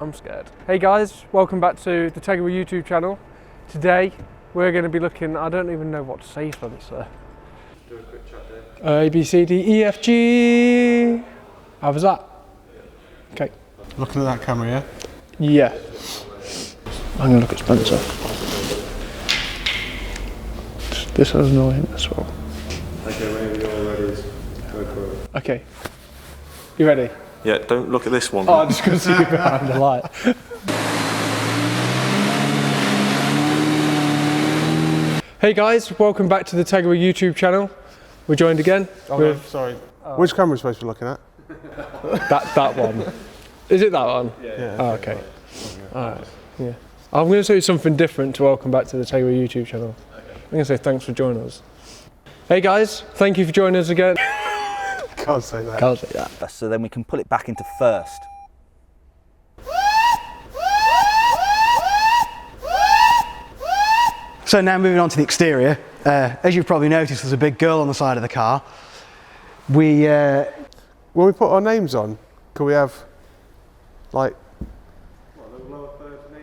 I'm scared. Hey guys, welcome back to the Tegiwa YouTube channel. Today we're going to be looking, I don't even know what to say, Spencer. Do a quick chat there. A, B, C, D, E, F, G. How was that? Okay. Looking at that camera, yeah? Yeah. I'm going to look at Spencer. This is annoying as well. Okay, maybe you're ready. Go for it. Okay. You ready? Yeah, don't look at this one. Oh, I'm just going to see you behind the light. Hey guys, welcome back to the Tegiwa YouTube channel. We're joined again with... No, sorry. Which camera are we supposed to be looking at? that one. Is it that one? Yeah. Oh, okay. Alright, yeah. I'm going to say something different to welcome back to the Tegiwa YouTube channel. Okay. I'm going to say thanks for joining us. Hey guys, thank you for joining us again. Can't say that. Can't say that. So then we can pull it back into first. So now moving on to the exterior, as you've probably noticed, there's a big girl on the side of the car. When we put our names on, can we have, like,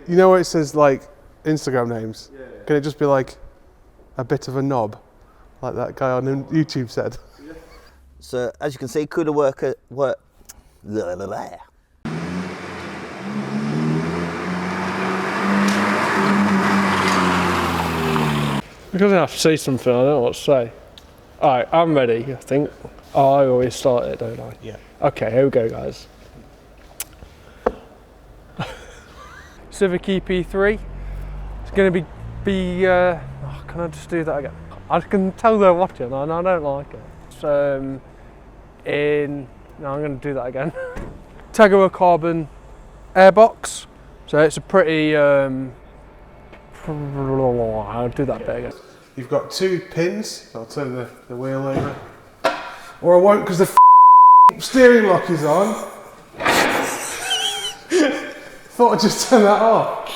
you know where it says, like, Instagram names? Yeah. Can it just be, like, a bit of a knob, like that guy on YouTube said? Yeah. So as you can see, could have worked. Because I have to say something, I don't know what to say. Alright, I'm ready, I think. Oh, I always start it, don't I? Yeah. Okay, here we go, guys. Civic EP3. It's going to be oh, can I just do that again? I can tell they're watching and I don't like it. So, no, I'm going to do that again. Tegiwa carbon airbox. So it's a pretty, I'll do that bit again. You've got two pins. I'll turn the wheel over. Or I won't because the steering lock is on. Thought I'd just turn that off.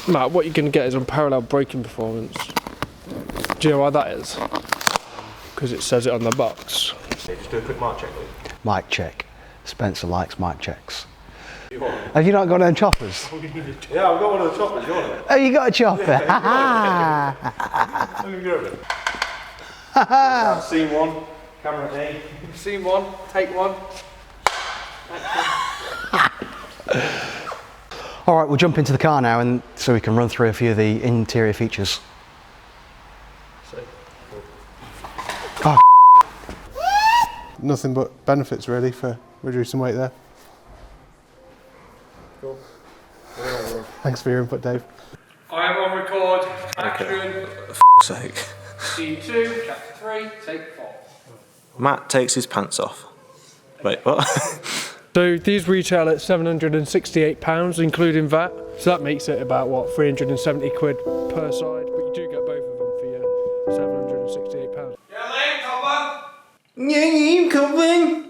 You Matt, what you're going to get is unparalleled braking performance. Do you know why that is? Because it says it on the box. Okay, just do a quick mic check. mic check. Spencer likes mic checks. Have you not got any choppers? Yeah, I've got one of the choppers. You want it? Oh, you got a chopper? Let me go with it. Scene one, camera A. Scene one, take one. All right, we'll jump into the car now, and so we can run through a few of the interior features. Oh. Nothing but benefits really for reducing weight there. Cool. Thanks for your input, Dave. I am on record. Action. Okay. For sake. Scene 2, chapter 3, take 4. Matt takes his pants off. Wait, what? So these retail at £768, including VAT. So that makes it about, what, 370 quid per side. But you do get both of them for your £768. Yeah, you coming?